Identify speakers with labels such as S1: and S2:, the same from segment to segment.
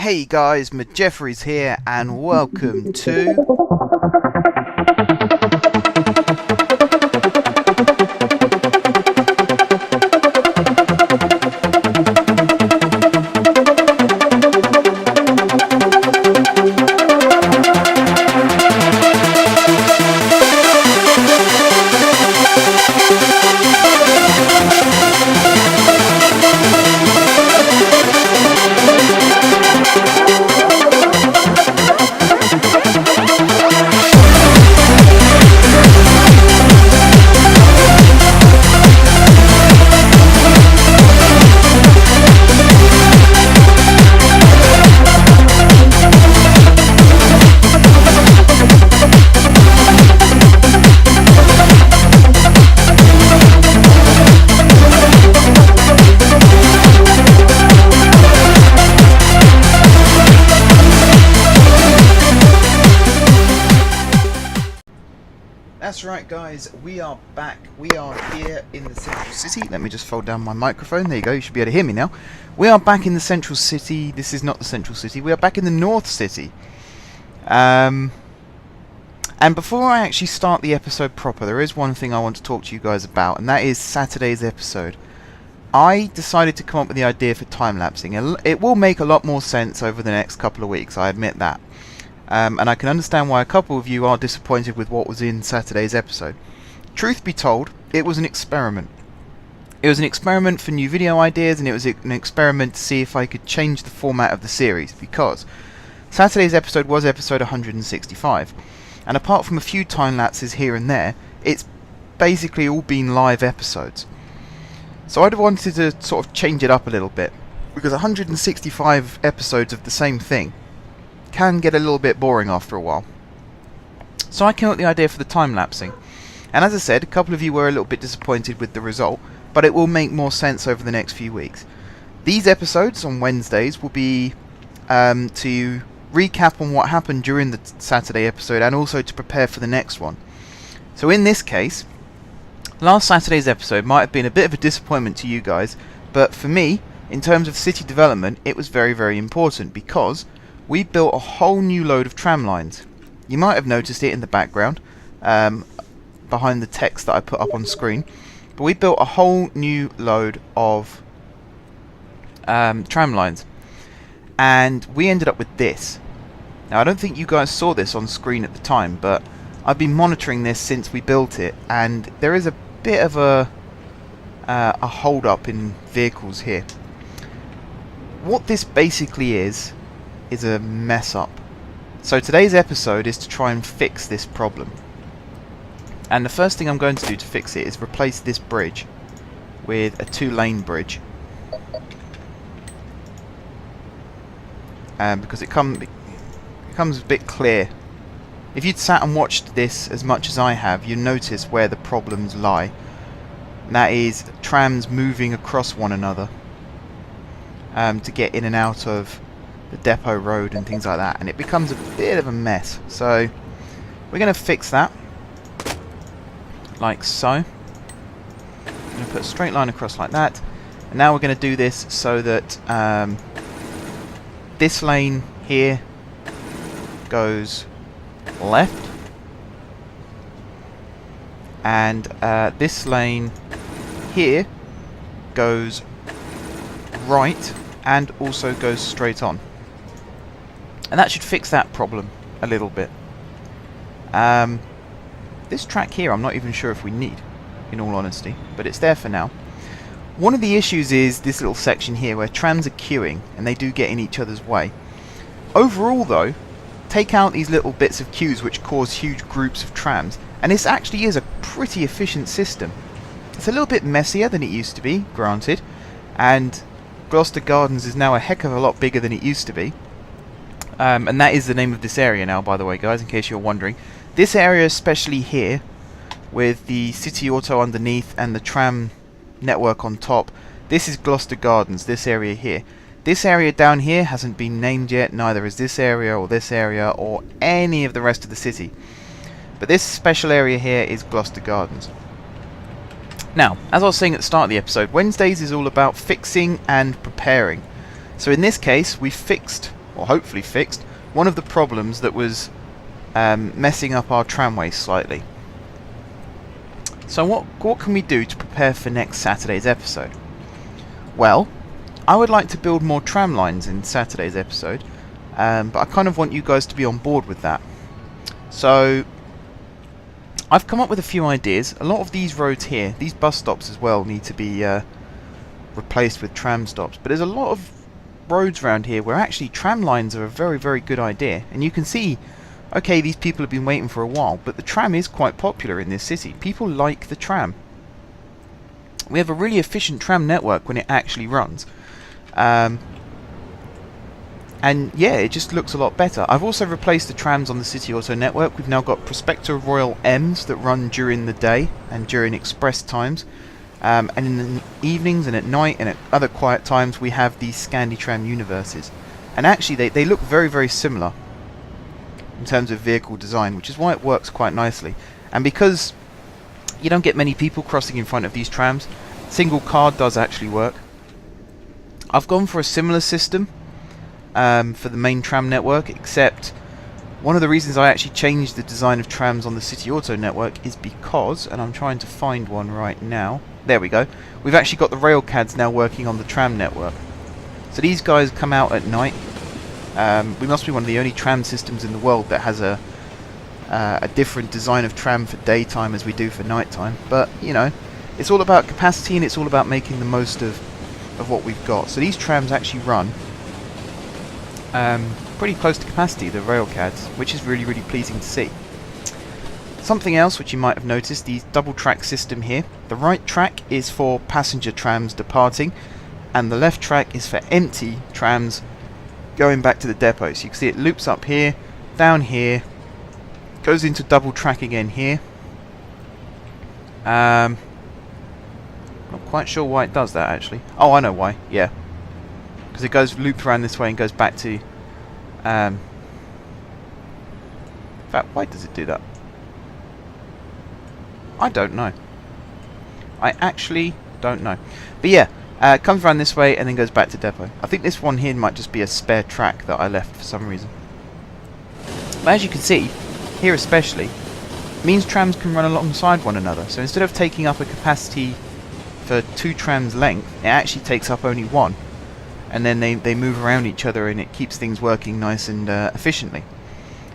S1: Hey guys, Jeffries here, and welcome to... That's right guys, we are back. We are here in the central city. Let me just fold down my microphone. There you go, you should be able to hear me now. We are back in the central city. This is not the central city. We are back in the north city. And before I actually start the episode proper, there is one thing I want to talk to you guys about, and that is Saturday's episode. I decided to come up with the idea for time-lapsing. It will make a lot more sense over the next couple of weeks, I admit that. And I can understand why a couple of you are disappointed with what was in Saturday's episode. Truth be told, it was an experiment. It was an experiment for new video ideas, and it was an experiment to see if I could change the format of the series, because Saturday's episode was episode 165, and apart from a few time lapses here and there, it's basically all been live episodes. So I'd wanted to sort of change it up a little bit, because 165 episodes of the same thing can get a little bit boring after a while. So I came up with the idea for the time-lapsing. And as I said, a couple of you were a little bit disappointed with the result, but it will make more sense over the next few weeks. These episodes on Wednesdays will be to recap on what happened during the Saturday episode and also to prepare for the next one. So in this case, last Saturday's episode might have been a bit of a disappointment to you guys, but for me, in terms of city development, it was very, very important because we built a whole new load of tram lines. You might have noticed it in the background, behind the text that I put up on screen. But we built a whole new load of tram lines. And we ended up with this. Now I don't think you guys saw this on screen at the time, but I've been monitoring this since we built it, and there is a bit of a hold up in vehicles here. What this basically is a mess up. So today's episode is to try and fix this problem. And the first thing I'm going to do to fix it is replace this bridge with a 2-lane bridge. Because it becomes a bit clear. If you'd sat and watched this as much as I have, you'd notice where the problems lie. And that is trams moving across one another to get in and out of the depot road and things like that, and it becomes a bit of a mess. So we're going to fix that like so. I'm going to put a straight line across like that, and now we're going to do this so that this lane here goes left, and this lane here goes right and also goes straight on. And that should fix that problem a little bit. This track here I'm not even sure if we need, in all honesty, but it's there for now. One of the issues is this little section here where trams are queuing and they do get in each other's way. Overall though, take out these little bits of queues which cause huge groups of trams, and this actually is a pretty efficient system. It's a little bit messier than it used to be, granted, and Gloucester Gardens is now a heck of a lot bigger than it used to be. And that is the name of this area now, by the way, guys, in case you're wondering. This area, especially here, with the city auto underneath and the tram network on top, this is Gloucester Gardens, this area here. This area down here hasn't been named yet, neither is this area or any of the rest of the city. But this special area here is Gloucester Gardens. Now, as I was saying at the start of the episode, Wednesdays is all about fixing and preparing. So in this case, we fixed or hopefully fixed, one of the problems that was messing up our tramways slightly. So what can we do to prepare for next Saturday's episode? Well, I would like to build more tram lines in Saturday's episode, but I kind of want you guys to be on board with that. So I've come up with a few ideas. A lot of these roads here, these bus stops as well, need to be replaced with tram stops, but there's a lot of roads around here where actually tram lines are a very, very good idea. And you can see, okay, these people have been waiting for a while, but the tram is quite popular in this city. People like the tram. We have a really efficient tram network when it actually runs. And yeah, it just looks a lot better. I've also replaced the trams on the City Auto network. We've now got Prospector Royal M's that run during the day and during express times. And in the evenings and at night and at other quiet times we have these Scanditram Universes. And actually they look very, very similar in terms of vehicle design, which is why it works quite nicely. And because you don't get many people crossing in front of these trams, single car does actually work. I've gone for a similar system for the main tram network, except one of the reasons I actually changed the design of trams on the City Auto network is because, and I'm trying to find one right now, there we go, we've actually got the railcads now working on the tram network. So these guys come out at night. We must be one of the only tram systems in the world that has a different design of tram for daytime as we do for nighttime, but you know, it's all about capacity and it's all about making the most of what we've got. So these trams actually run pretty close to capacity, the railcads, which is really, really pleasing to see. Something else which you might have noticed, the double track system here. The right track is for passenger trams departing, and the left track is for empty trams going back to the depot. So you can see it loops up here, down here, goes into double track again here. Not quite sure why it does that actually. Oh, I know why, yeah. Because it goes loops around this way and goes back to... in fact, why does it do that? I don't know. I actually don't know. But yeah, it comes around this way and then goes back to depot. I think this one here might just be a spare track that I left for some reason. But as you can see, here especially, it means trams can run alongside one another. So instead of taking up a capacity for 2 trams length, it actually takes up only 1. And then they move around each other and it keeps things working nice and efficiently.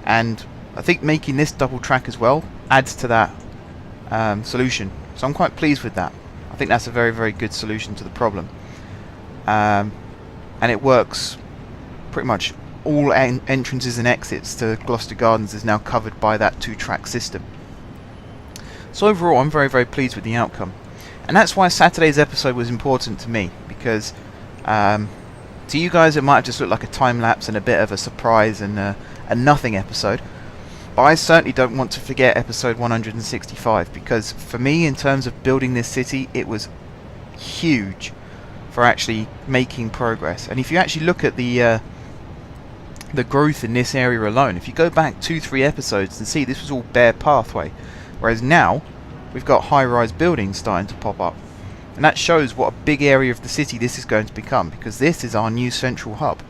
S1: And I think making this double track as well adds to that solution. So I'm quite pleased with that. I think that's a very, very good solution to the problem. And it works pretty much all entrances and exits to Gloucester Gardens is now covered by that 2-track system. So overall I'm very, very pleased with the outcome. And that's why Saturday's episode was important to me, because to you guys it might have just looked like a time lapse and a bit of a surprise and a nothing episode. But I certainly don't want to forget episode 165, because for me, in terms of building this city, it was huge for actually making progress. And if you actually look at the growth in this area alone, if you go back 2-3 episodes and see this was all bare pathway, whereas now we've got high-rise buildings starting to pop up. And that shows what a big area of the city this is going to become, because this is our new central hub.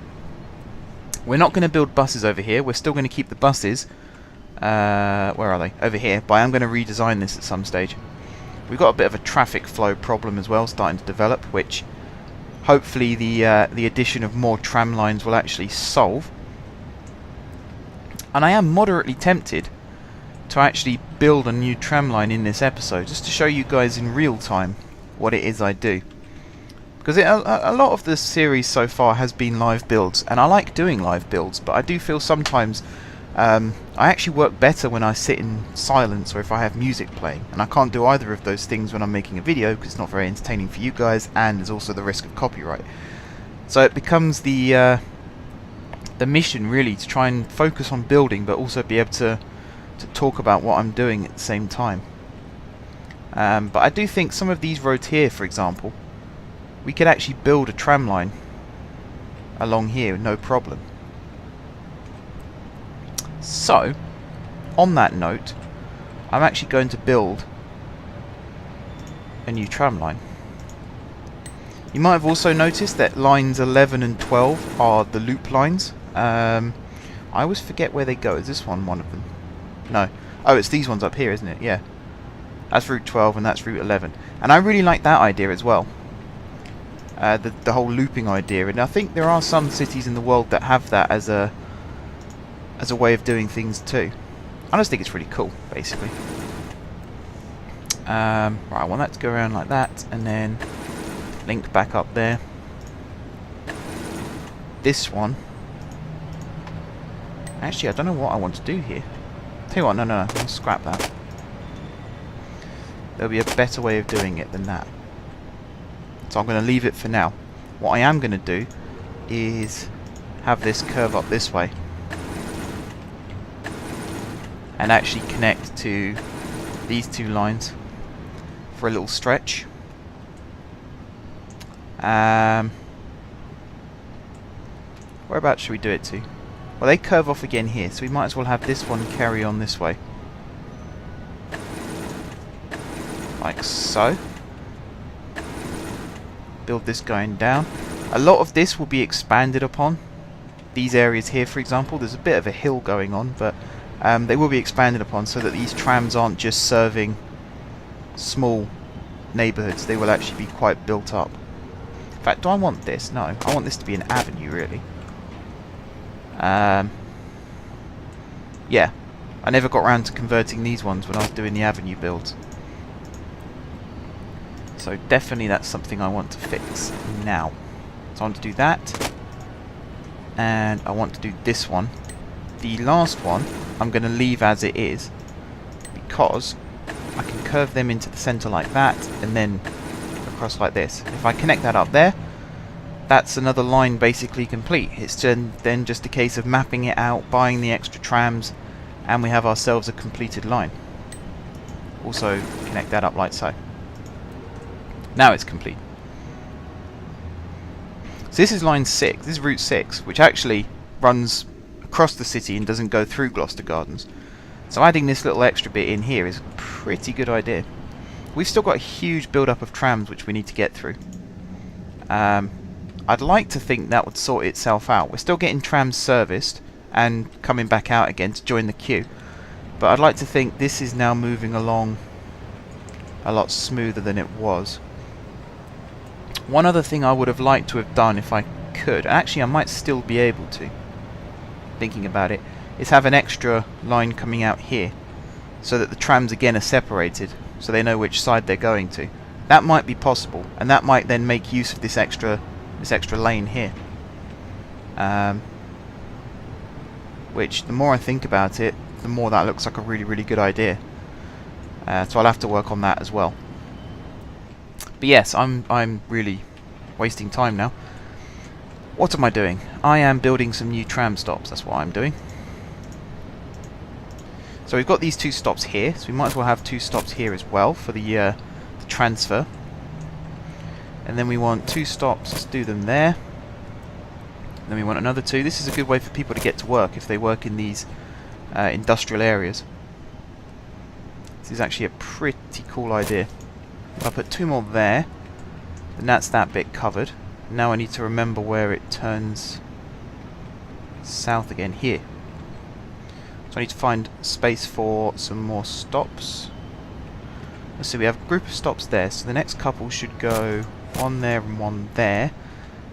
S1: We're not going to build buses over here, we're still going to keep the buses, where are they? Over here, but I am going to redesign this at some stage. We've got a bit of a traffic flow problem as well starting to develop, which hopefully the addition of more tram lines will actually solve. And I am moderately tempted to actually build a new tram line in this episode, just to show you guys in real time what it is I do. Because a lot of the series so far has been live builds, and I like doing live builds, but I do feel sometimes I actually work better when I sit in silence or if I have music playing, and I can't do either of those things when I'm making a video because it's not very entertaining for you guys, and there's also the risk of copyright. So it becomes the mission really to try and focus on building, but also be able to talk about what I'm doing at the same time. But I do think some of these roads here, for example, we could actually build a tram line along here, no problem. So, on that note, I'm actually going to build a new tram line. You might have also noticed that lines 11 and 12 are the loop lines, I always forget where they go. Is this one of them? No. Oh, it's these ones up here, isn't it? Yeah. That's Route 12 and that's Route 11. And I really like that idea as well. The whole looping idea. And I think there are some cities in the world that have that as a way of doing things too. I just think it's really cool, basically. Right, I want that to go around like that, and then link back up there. This one. Actually, I don't know what I want to do here. Tell you what, no, I'll scrap that. There'll be a better way of doing it than that. So I'm going to leave it for now. What I am going to do is have this curve up this way. And actually connect to these two lines for a little stretch. Whereabouts should we do it to? Well, they curve off again here, so we might as well have this one carry on this way. Like so. Build this going down. A lot of this will be expanded upon. These areas here, for example, there's a bit of a hill going on, but they will be expanded upon so that these trams aren't just serving small neighbourhoods. They will actually be quite built up. In fact, do I want this? No, I want this to be an avenue, really. Yeah, I never got around to converting these ones when I was doing the avenue builds. So definitely that's something I want to fix now. So I want to do that. And I want to do this one. The last one I'm going to leave as it is, because I can curve them into the centre like that and then across like this. If I connect that up there, that's another line basically complete. It's then just a case of mapping it out, buying the extra trams, and we have ourselves a completed line. Also connect that up like so. Now it's complete. So this is line 6, this is Route 6, which actually runs across the city and doesn't go through Gloucester Gardens. So adding this little extra bit in here is a pretty good idea. We've still got a huge build-up of trams which we need to get through. I'd like to think that would sort itself out. We're still getting trams serviced and coming back out again to join the queue. But I'd like to think this is now moving along a lot smoother than it was. One other thing I would have liked to have done if I could, actually I might still be able to, thinking about it, is have an extra line coming out here so that the trams again are separated so they know which side they're going to. That might be possible, and that might then make use of this extra lane here. Which, the more I think about it, the more that looks like a really, really good idea. So I'll have to work on that as well. But yes, I'm really wasting time now. What am I doing? I am building some new tram stops. That's what I'm doing. So we've got these two stops here, so we might as well have two stops here as well for the transfer. And then we want two stops, let's do them there. Then we want another two. This is a good way for people to get to work if they work in these industrial areas. This is actually a pretty cool idea. If I put two more there, then that's that bit covered. Now I need to remember where it turns south again, here. So I need to find space for some more stops. Let's see, we have a group of stops there, so the next couple should go one there and one there,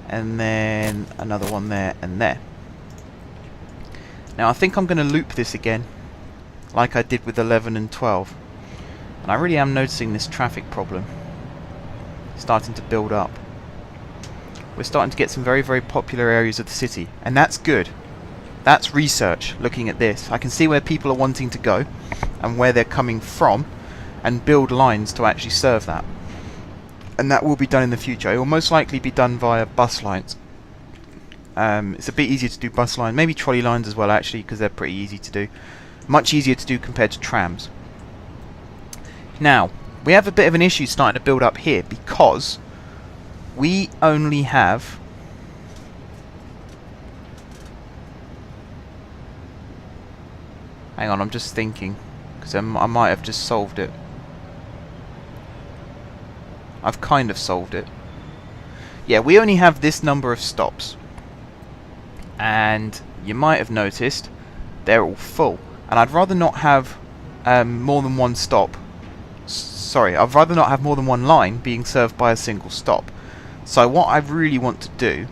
S1: and then another one there and there. Now I think I'm going to loop this again, like I did with 11 and 12. And I really am noticing this traffic problem starting to build up. We're starting to get some very, very popular areas of the city, and that's good. That's research, looking at this. I can see where people are wanting to go and where they're coming from, and build lines to actually serve that. And that will be done in the future. It will most likely be done via bus lines. It's a bit easier to do bus lines, maybe trolley lines as well actually, because they're pretty easy to do. Much easier to do compared to trams. Now, we have a bit of an issue starting to build up here, because we only have hang on, I'm just thinking, because I might have just solved it. I've kind of solved it. Yeah, we only have this number of stops. and you might have noticed they're all full, and I'd rather not have more than one stop. Sorry, I'd rather not have more than one line being served by a single stop. So what I really want to do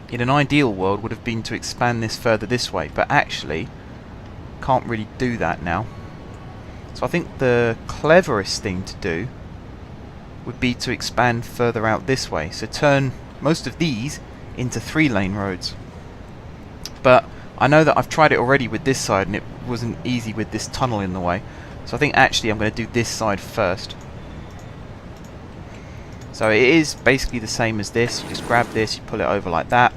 S1: in an ideal world would have been to expand this further this way, but actually can't really do that now. So I think the cleverest thing to do would be to expand further out this way, so turn most of these into 3-lane roads. But I know that I've tried it already with this side and it wasn't easy with this tunnel in the way, so I think actually I'm going to do this side first. So it is basically the same as this. You just grab this, you pull it over like that.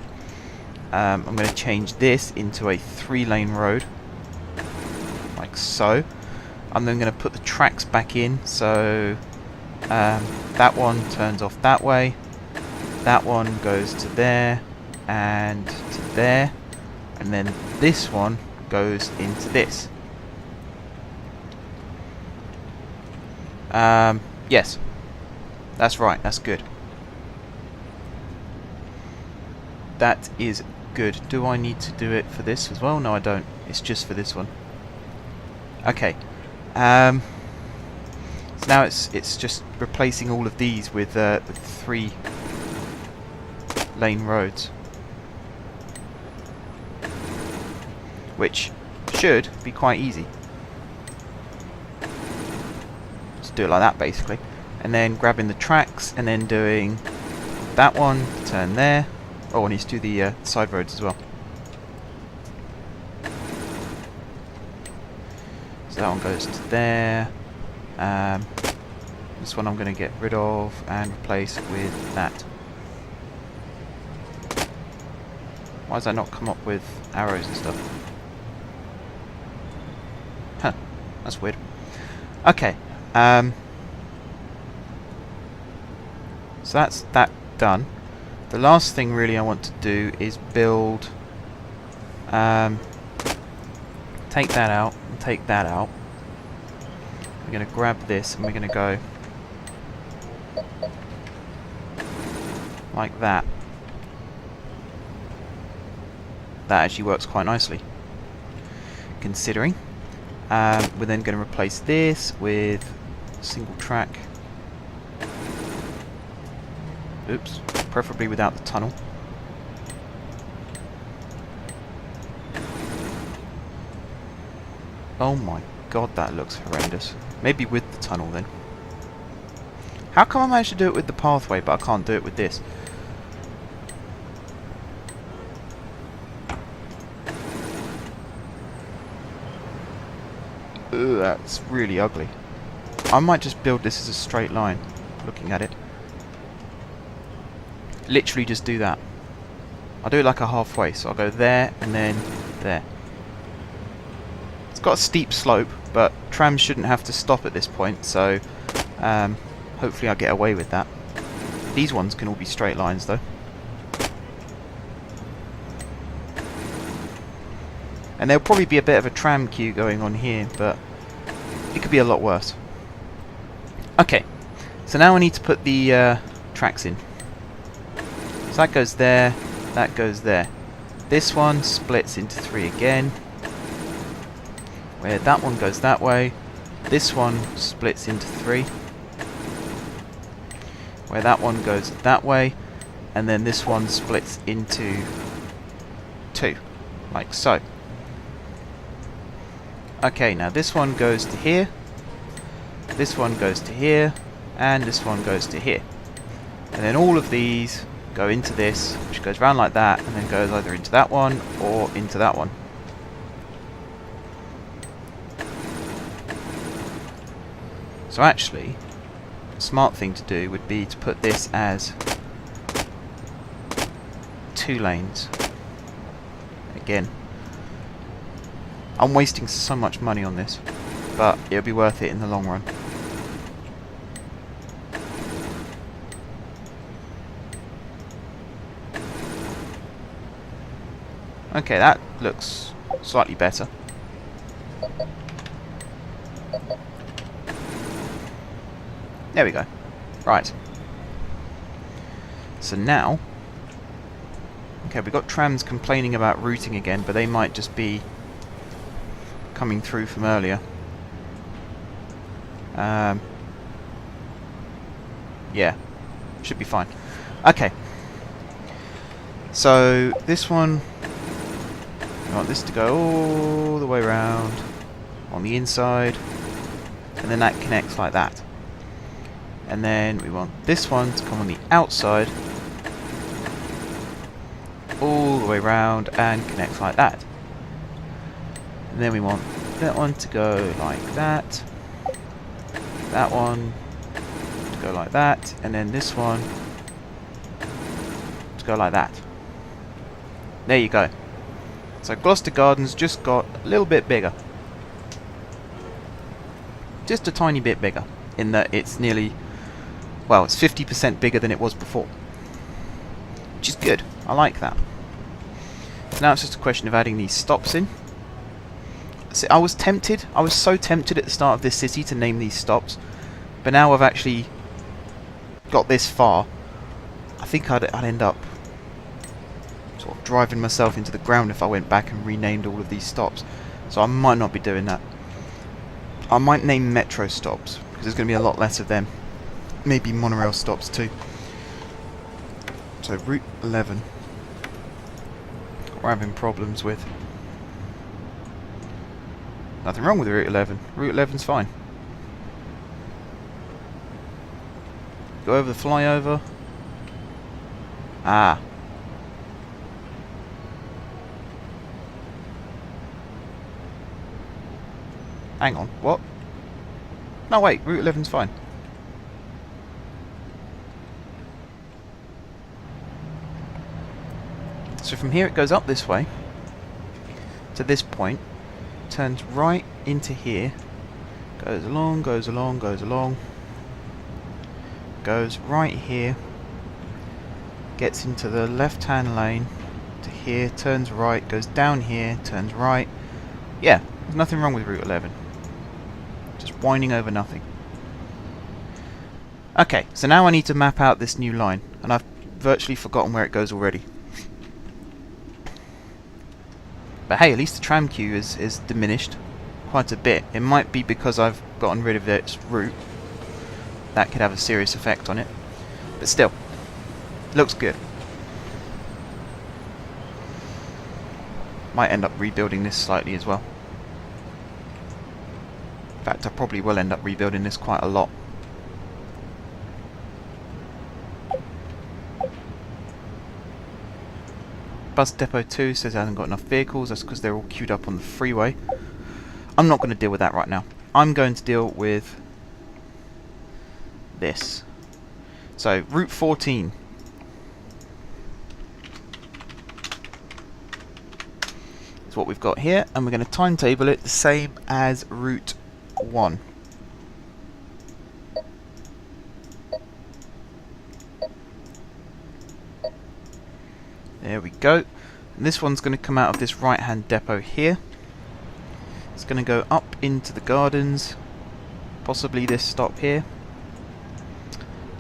S1: I'm going to change this into a 3-lane road, like so. I'm then going to put the tracks back in, so that one turns off that way, that one goes to there and to there, and then this one goes into this. Yes, that's right, that's good. That is good. Do I need to do it for this as well? No, I don't. It's just for this one. Okay. So now it's just replacing all of these with 3-lane roads, which should be quite easy. Just do it like that basically, and then grabbing the tracks and then doing that one, turn there. Oh, I need to do the side roads as well. So that one goes to there. This one I'm going to get rid of and replace with that. Why does that not come up with arrows and stuff? Huh, that's weird. Okay. So that's that done. The last thing really I want to do is build, take that out and take that out. We're going to grab this and we're going to go like that. That actually works quite nicely, considering. We're then going to replace this with single track. Oops. Preferably without the tunnel. Oh my god, that looks horrendous. Maybe with the tunnel then. How come I managed to do it with the pathway but I can't do it with this? Ugh, that's really ugly. I might just build this as a straight line, looking at it. Literally just do that. I'll do it like a halfway, so I'll go there and then there. It's got a steep slope, but trams shouldn't have to stop at this point, so hopefully I'll get away with that. These ones can all be straight lines though. And there'll probably be a bit of a tram queue going on here, but it could be a lot worse. Okay, so now I need to put the tracks in. So that goes there, that goes there. This one splits into 3 again, where that one goes that way. This one splits into 3, where that one goes that way, and then this one splits into 2, like so. Okay, now this one goes to here, this one goes to here, and this one goes to here. And then all of these go into this, which goes round like that, and then goes either into that one or into that one. So actually, a smart thing to do would be to put this as 2 lanes. Again, I'm wasting so much money on this, but it'll be worth it in the long run. Okay, that looks slightly better. There we go. Right. So now, Okay, we've got trams complaining about routing again, but they might just be coming through from earlier. Yeah, should be fine. Okay. So, this one, I want this to go all the way around on the inside, and then that connects like that. And then we want this one to come on the outside, all the way around, and connects like that. And then we want that one to go like that, that one to go like that, and then this one to go like that. There you go. So Gloucester Gardens just got a little bit bigger. Just a tiny bit bigger, in that it's nearly, well, it's 50% bigger than it was before. Which is good. I like that. So now it's just a question of adding these stops in. See, I was so tempted at the start of this city to name these stops, but now I've actually got this far, I think I'd end up sort of driving myself into the ground if I went back and renamed all of these stops. So I might not be doing that. I might name metro stops, because there's going to be a lot less of them. Maybe monorail stops too. So Route 11 we're having problems with. Nothing wrong with Route 11. Route 11's fine. Go over the flyover. Ah. Hang on, what? No, wait, Route 11's fine. So from here it goes up this way to this point, turns right into here, goes along, goes along, goes along, goes right here, gets into the left hand lane to here, turns right, goes down here, turns right. Yeah, there's nothing wrong with Route 11. Just whining over nothing. Okay, so now I need to map out this new line, and I've virtually forgotten where it goes already. But hey, at least the tram queue is diminished quite a bit. It might be because I've gotten rid of its route. That could have a serious effect on it. But still, looks good. Might end up rebuilding this slightly as well. In fact, I probably will end up rebuilding this quite a lot. Bus Depot 2 says it hasn't got enough vehicles. That's because they're all queued up on the freeway. I'm not going to deal with that right now. I'm going to deal with this. So, Route 14. Is what we've got here, and we're going to timetable it the same as Route 1. There we go. And this one's going to come out of this right hand depot here. It's going to go up into the gardens, possibly this stop here.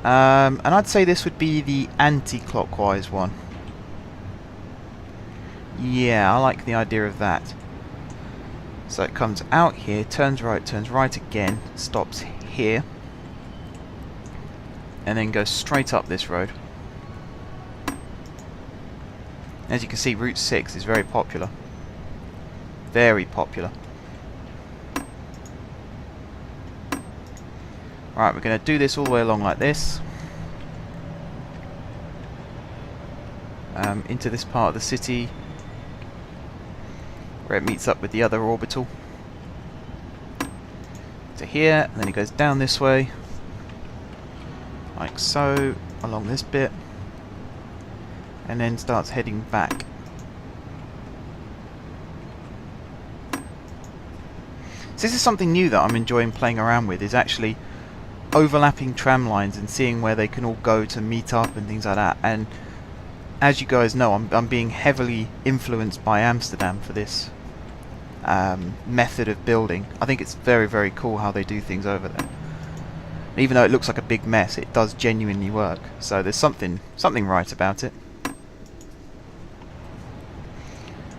S1: And I'd say this would be the anti-clockwise one. Yeah, I like the idea of that. So it comes out here, turns right again, stops here, and then goes straight up this road. As you can see, Route 6 is very popular. Very popular. Right, we're going to do this all the way along like this. Into this part of the city, where it meets up with the other orbital. To here, and then it goes down this way. Like so, along this bit. And then starts heading back. So this is something new that I'm enjoying playing around with, is actually overlapping tram lines and seeing where they can all go to meet up and things like that. And as you guys know, I'm being heavily influenced by Amsterdam for this method of building. I think it's very, very cool how they do things over there. Even though it looks like a big mess, it does genuinely work. So there's something right about it.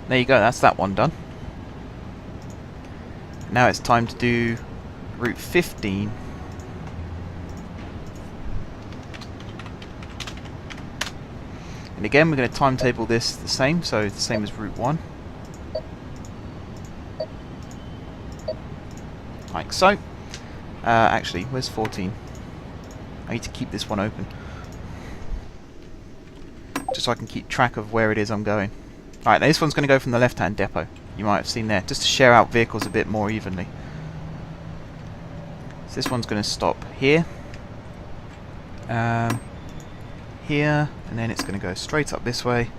S1: There you go, that's that one done. Now it's time to do Route 15. And again, we're going to timetable this the same, so the same as Route 1. Like so. Actually, where's 14? I need to keep this one open, just so I can keep track of where it is I'm going. Alright, now this one's going to go from the left-hand depot. You might have seen there, just to share out vehicles a bit more evenly. So this one's going to stop here, here, and then it's going to go straight up this way.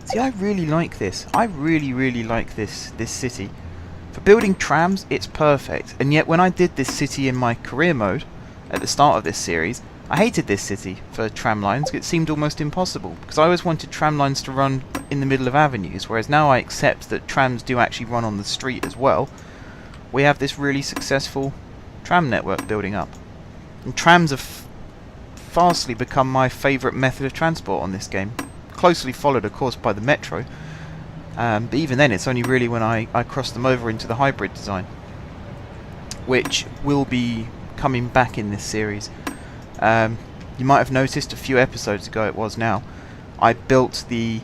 S1: See, I really like this. I really like this city. For building trams, it's perfect. And yet when I did this city in my career mode at the start of this series, I hated this city for tram lines. It seemed almost impossible, because I always wanted tram lines to run in the middle of avenues, whereas now I accept that trams do actually run on the street as well. We have this really successful tram network building up. And trams have fastly become my favourite method of transport on this game. Closely followed, of course, by the metro. But even then, it's only really when I cross them over into the hybrid design, which will be coming back in this series. You might have noticed a few episodes ago, it was now, I built the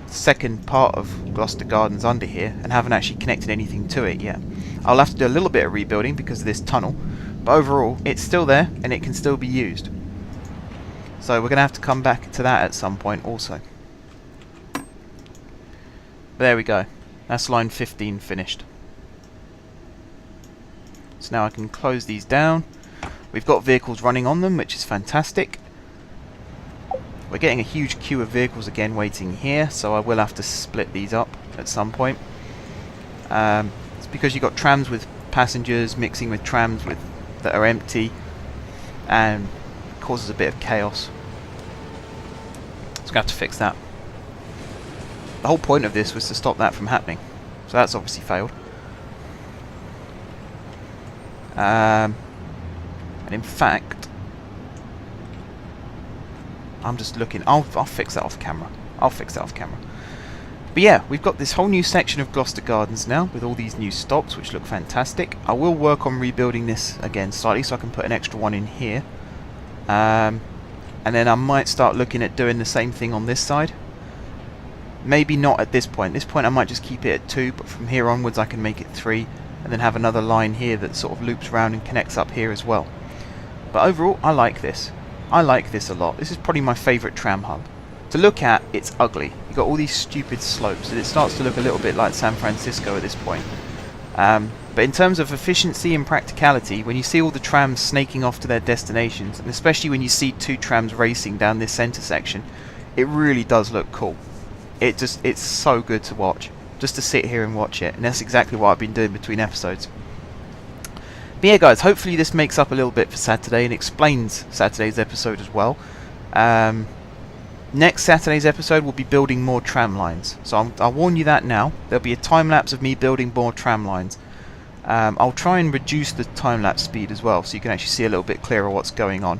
S1: second part of Gloucester Gardens under here and haven't actually connected anything to it yet. I'll have to do a little bit of rebuilding because of this tunnel, but overall it's still there and it can still be used. So we're going to have to come back to that at some point also. There we go. That's line 15 finished. So now I can close these down. We've got vehicles running on them, which is fantastic. We're getting a huge queue of vehicles again waiting here, so I will have to split these up at some point. It's because you've got trams with passengers mixing with trams that are empty, and it causes a bit of chaos. So we're going to have to fix that. The whole point of this was to stop that from happening, so that's obviously failed. And in fact, I'm just looking. I'll fix that off camera. But yeah, we've got this whole new section of Gloucester Gardens now with all these new stops, which look fantastic. I will work on rebuilding this again slightly, so I can put an extra one in here. And then I might start looking at doing the same thing on this side. Maybe not at this point. This point I might just keep it at 2, but from here onwards I can make it 3, and then have another line here that sort of loops around and connects up here as well. But overall, I like this. I like this a lot. This is probably my favourite tram hub. To look at, it's ugly. You've got all these stupid slopes, and it starts to look a little bit like San Francisco at this point. But in terms of efficiency and practicality, when you see all the trams snaking off to their destinations, and especially when you see 2 trams racing down this centre section, it really does look cool. It's so good to watch, just to sit here and watch it, and that's exactly what I've been doing between episodes. But yeah guys, hopefully this makes up a little bit for Saturday and explains Saturday's episode as well. Next Saturday's episode will be building more tram lines, so I'll warn you that now. There'll be a time-lapse of me building more tram lines. I'll try and reduce the time-lapse speed as well, so you can actually see a little bit clearer what's going on.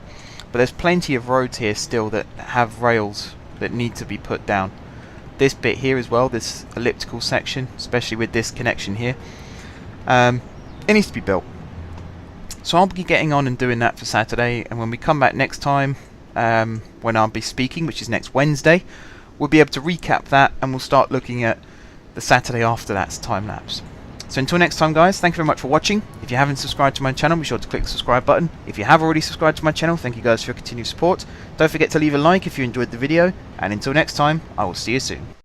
S1: But there's plenty of roads here still that have rails that need to be put down. This bit here as well, this elliptical section, especially with this connection here, it needs to be built. So I'll be getting on and doing that for Saturday, and when we come back next time, when I'll be speaking, which is next Wednesday, we'll be able to recap that, and we'll start looking at the Saturday after that's time-lapse. So until next time guys, thank you very much for watching. If you haven't subscribed to my channel, be sure to click the subscribe button. If you have already subscribed to my channel, thank you guys for your continued support. Don't forget to leave a like if you enjoyed the video, and until next time, I will see you soon.